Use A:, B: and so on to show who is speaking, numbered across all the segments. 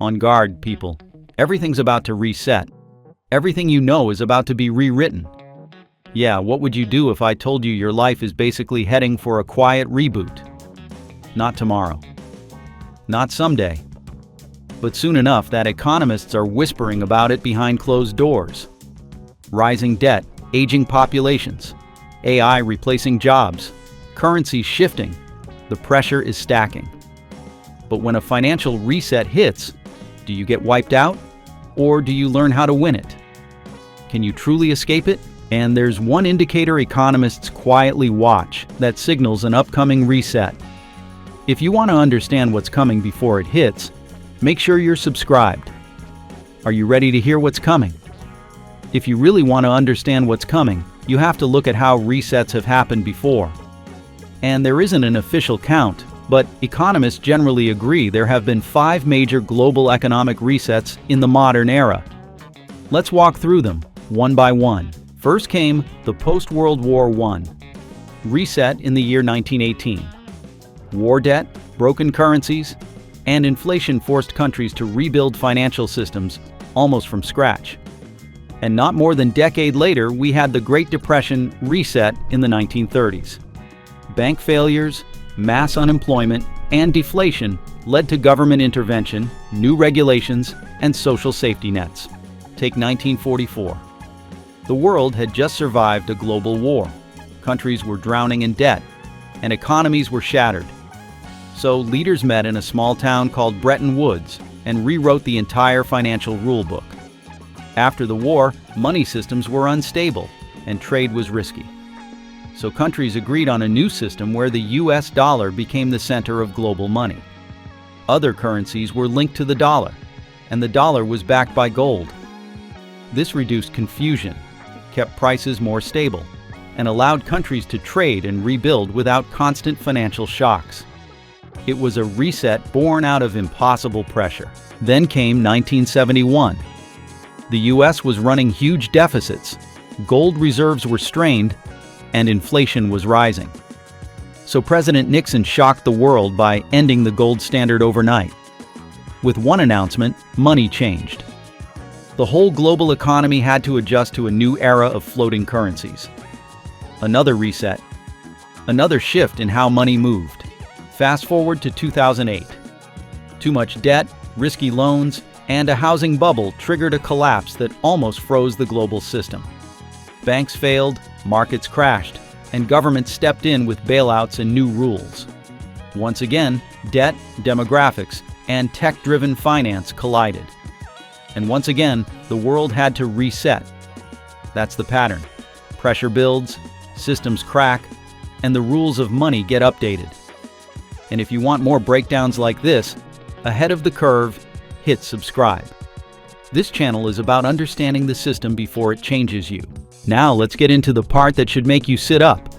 A: On guard, people. Everything's about to reset. Everything you know is about to be rewritten. Yeah, what would you do if I told you your life is basically heading for a quiet reboot? Not tomorrow. Not someday. But soon enough that economists are whispering about it behind closed doors. Rising debt, aging populations, AI replacing jobs, currencies shifting. The pressure is stacking. But when a financial reset hits, do you get wiped out? Or do you learn how to win it? Can you truly escape it? And there's one indicator economists quietly watch that signals an upcoming reset. If you want to understand what's coming before it hits, make sure you're subscribed. Are you ready to hear what's coming? If you really want to understand what's coming, you have to look at how resets have happened before. And there isn't an official count, but economists generally agree there have been 5 major global economic resets in the modern era. Let's walk through them, one by one. First came the post-World War I reset in the year 1918. War debt, broken currencies, and inflation forced countries to rebuild financial systems almost from scratch. And not more than a decade later, we had the Great Depression reset in the 1930s. Bank failures, mass unemployment, and deflation led to government intervention, new regulations, and social safety nets. Take 1944. The world had just survived a global war. Countries were drowning in debt, and economies were shattered. So leaders met in a small town called Bretton Woods and rewrote the entire financial rulebook. After the war, money systems were unstable and trade was risky. So countries agreed on a new system where the US dollar became the center of global money. Other currencies were linked to the dollar, and the dollar was backed by gold. This reduced confusion, kept prices more stable, and allowed countries to trade and rebuild without constant financial shocks. It was a reset born out of impossible pressure. Then came 1971. The US was running huge deficits, gold reserves were strained, and inflation was rising. So President Nixon shocked the world by ending the gold standard overnight. With one announcement, money changed. The whole global economy had to adjust to a new era of floating currencies. Another reset. Another shift in how money moved. Fast forward to 2008. Too much debt, risky loans, and a housing bubble triggered a collapse that almost froze the global system. Banks failed, markets crashed, and governments stepped in with bailouts and new rules. Once again, debt, demographics, and tech-driven finance collided. And once again, the world had to reset. That's the pattern. Pressure builds, systems crack, and the rules of money get updated. And if you want more breakdowns like this, ahead of the curve, hit subscribe. This channel is about understanding the system before it changes you. Now let's get into the part that should make you sit up.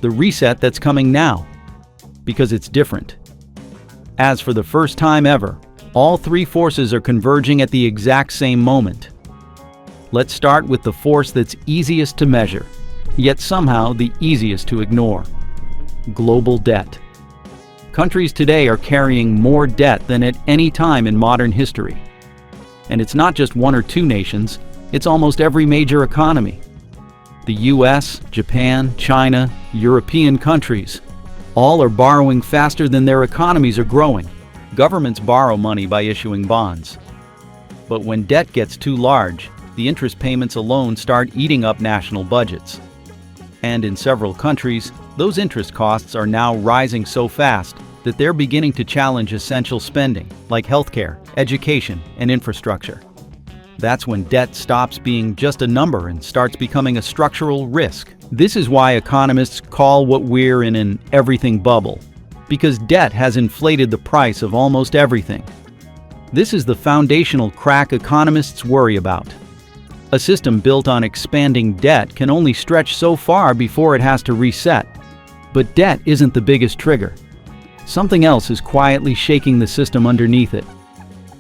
A: The reset that's coming now. Because it's different. As for the first time ever, all 3 forces are converging at the exact same moment. Let's start with the force that's easiest to measure, yet somehow the easiest to ignore. Global debt. Countries today are carrying more debt than at any time in modern history. And it's not just 1 or 2 nations, it's almost every major economy. The US, Japan, China, European countries, all are borrowing faster than their economies are growing. Governments borrow money by issuing bonds. But when debt gets too large, the interest payments alone start eating up national budgets. And in several countries, those interest costs are now rising so fast that they're beginning to challenge essential spending, like healthcare, education, and infrastructure. That's when debt stops being just a number and starts becoming a structural risk. This is why economists call what we're in an everything bubble, because debt has inflated the price of almost everything. This is the foundational crack economists worry about. A system built on expanding debt can only stretch so far before it has to reset. But debt isn't the biggest trigger. Something else is quietly shaking the system underneath it.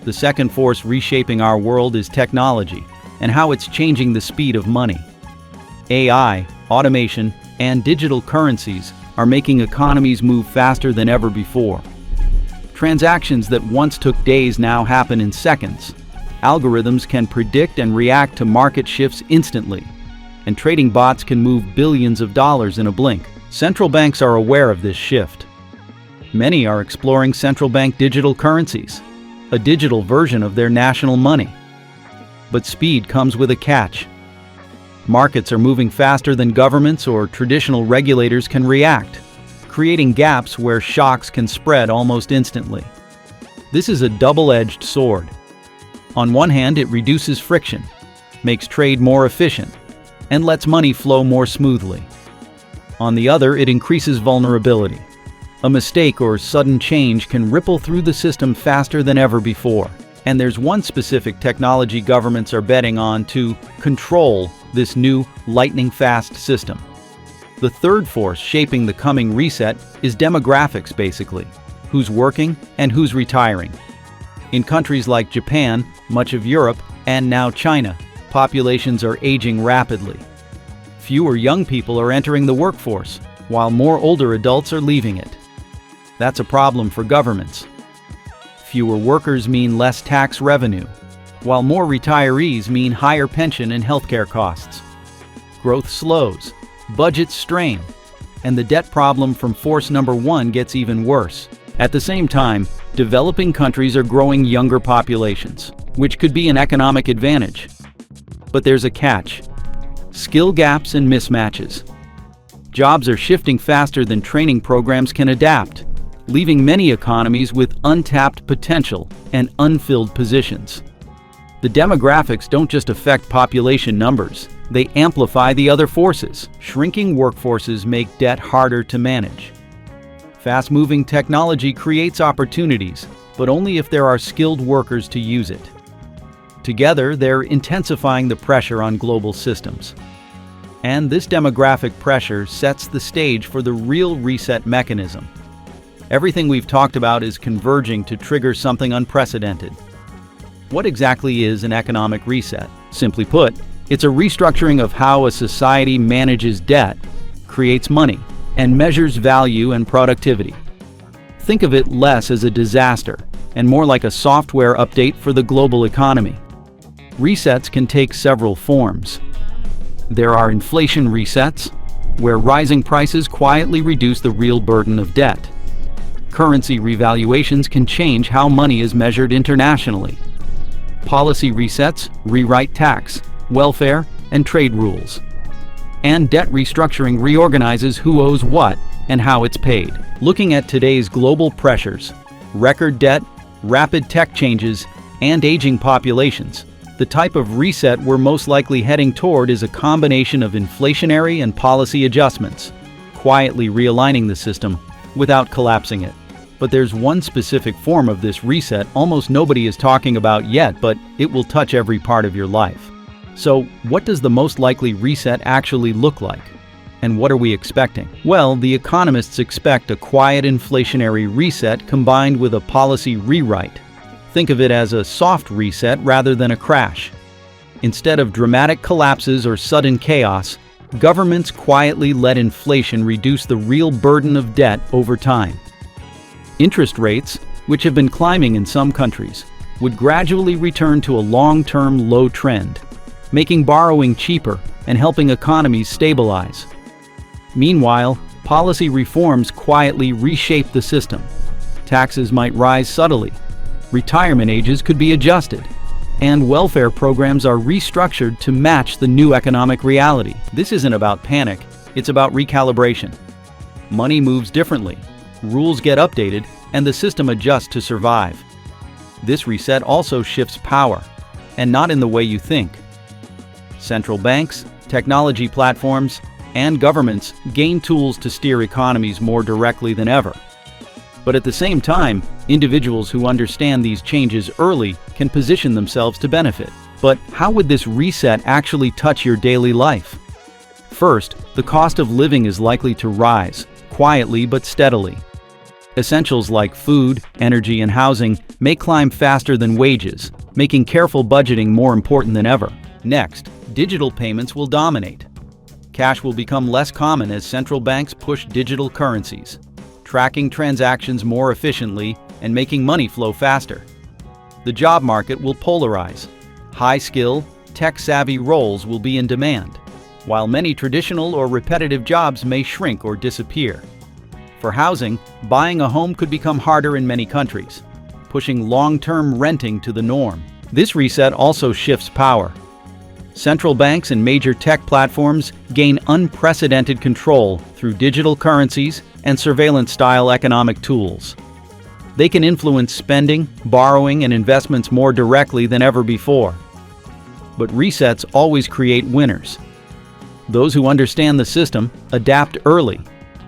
A: The second force reshaping our world is technology and how it's changing the speed of money. AI, automation, and digital currencies are making economies move faster than ever before. Transactions that once took days now happen in seconds. Algorithms can predict and react to market shifts instantly, and trading bots can move billions of dollars in a blink. Central banks are aware of this shift. Many are exploring central bank digital currencies, a digital version of their national money. But speed comes with a catch. Markets are moving faster than governments or traditional regulators can react, creating gaps where shocks can spread almost instantly. This is a double-edged sword. On one hand, it reduces friction, makes trade more efficient, and lets money flow more smoothly. On the other, it increases vulnerability. A mistake or sudden change can ripple through the system faster than ever before. And there's one specific technology governments are betting on to control this new lightning-fast system. The third force shaping the coming reset is demographics, basically. Who's working and who's retiring. In countries like Japan, much of Europe, and now China, populations are aging rapidly. Fewer young people are entering the workforce, while more older adults are leaving it. That's a problem for governments. Fewer workers mean less tax revenue, while more retirees mean higher pension and healthcare costs. Growth slows, budgets strain, and the debt problem from force number one gets even worse. At the same time, developing countries are growing younger populations, which could be an economic advantage. But there's a catch: skill gaps and mismatches. Jobs are shifting faster than training programs can adapt, leaving many economies with untapped potential and unfilled positions. The demographics don't just affect population numbers, they amplify the other forces. Shrinking workforces make debt harder to manage. Fast-moving technology creates opportunities, but only if there are skilled workers to use it. Together, they're intensifying the pressure on global systems. And this demographic pressure sets the stage for the real reset mechanism. Everything we've talked about is converging to trigger something unprecedented. What exactly is an economic reset? Simply put, it's a restructuring of how a society manages debt, creates money, and measures value and productivity. Think of it less as a disaster and more like a software update for the global economy. Resets can take several forms. There are inflation resets, where rising prices quietly reduce the real burden of debt. Currency revaluations can change how money is measured internationally. Policy resets rewrite tax, welfare, and trade rules. And debt restructuring reorganizes who owes what and how it's paid. Looking at today's global pressures, record debt, rapid tech changes, and aging populations, the type of reset we're most likely heading toward is a combination of inflationary and policy adjustments, quietly realigning the system without collapsing it. But there's one specific form of this reset almost nobody is talking about yet, but it will touch every part of your life. So, what does the most likely reset actually look like? And what are we expecting? Well, the economists expect a quiet inflationary reset combined with a policy rewrite. Think of it as a soft reset rather than a crash. Instead of dramatic collapses or sudden chaos, governments quietly let inflation reduce the real burden of debt over time. Interest rates, which have been climbing in some countries, would gradually return to a long-term low trend, making borrowing cheaper and helping economies stabilize. Meanwhile, policy reforms quietly reshape the system. Taxes might rise subtly, retirement ages could be adjusted, and welfare programs are restructured to match the new economic reality. This isn't about panic, it's about recalibration. Money moves differently, rules get updated, and the system adjusts to survive. This reset also shifts power, and not in the way you think. Central banks, technology platforms, and governments gain tools to steer economies more directly than ever. But at the same time, individuals who understand these changes early can position themselves to benefit. But how would this reset actually touch your daily life? First, the cost of living is likely to rise, quietly but steadily. Essentials like food, energy, and housing may climb faster than wages, making careful budgeting more important than ever. Next, digital payments will dominate. Cash will become less common as central banks push digital currencies, tracking transactions more efficiently and making money flow faster. The job market will polarize. High-skill, tech-savvy roles will be in demand, while many traditional or repetitive jobs may shrink or disappear. For housing, buying a home could become harder in many countries, pushing long-term renting to the norm. This reset also shifts power. Central banks and major tech platforms gain unprecedented control through digital currencies and surveillance-style economic tools. They can influence spending, borrowing, and investments more directly than ever before. But resets always create winners. Those who understand the system, adapt early,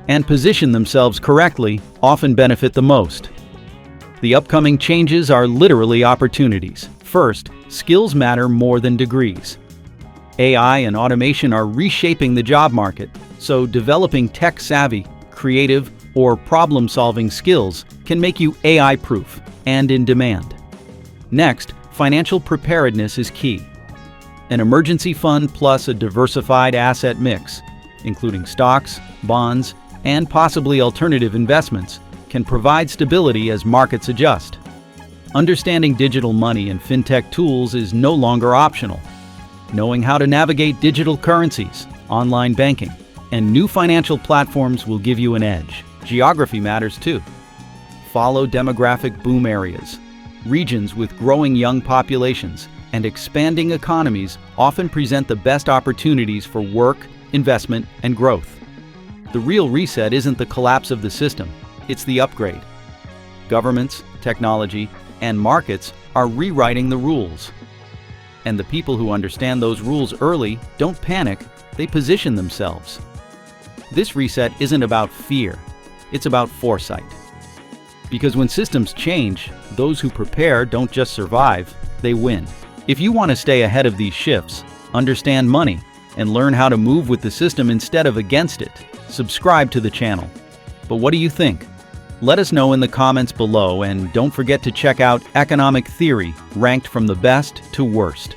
A: and position themselves correctly often benefit the most. The upcoming changes are literally opportunities. First, skills matter more than degrees. AI and automation are reshaping the job market, so developing tech-savvy, creative, or problem-solving skills can make you AI-proof and in demand. Next, financial preparedness is key. An emergency fund plus a diversified asset mix, including stocks, bonds, and possibly alternative investments, can provide stability as markets adjust. Understanding digital money and fintech tools is no longer optional. Knowing how to navigate digital currencies, online banking, and new financial platforms will give you an edge. Geography matters too. Follow demographic boom areas. Regions with growing young populations and expanding economies often present the best opportunities for work, investment, and growth. The real reset isn't the collapse of the system, it's the upgrade. Governments, technology, and markets are rewriting the rules. And the people who understand those rules early don't panic, they position themselves. This reset isn't about fear, it's about foresight. Because when systems change, those who prepare don't just survive, they win. If you want to stay ahead of these shifts, understand money, and learn how to move with the system instead of against it, subscribe to the channel. But what do you think? Let us know in the comments below, and don't forget to check out Economic Theory, ranked from the best to worst.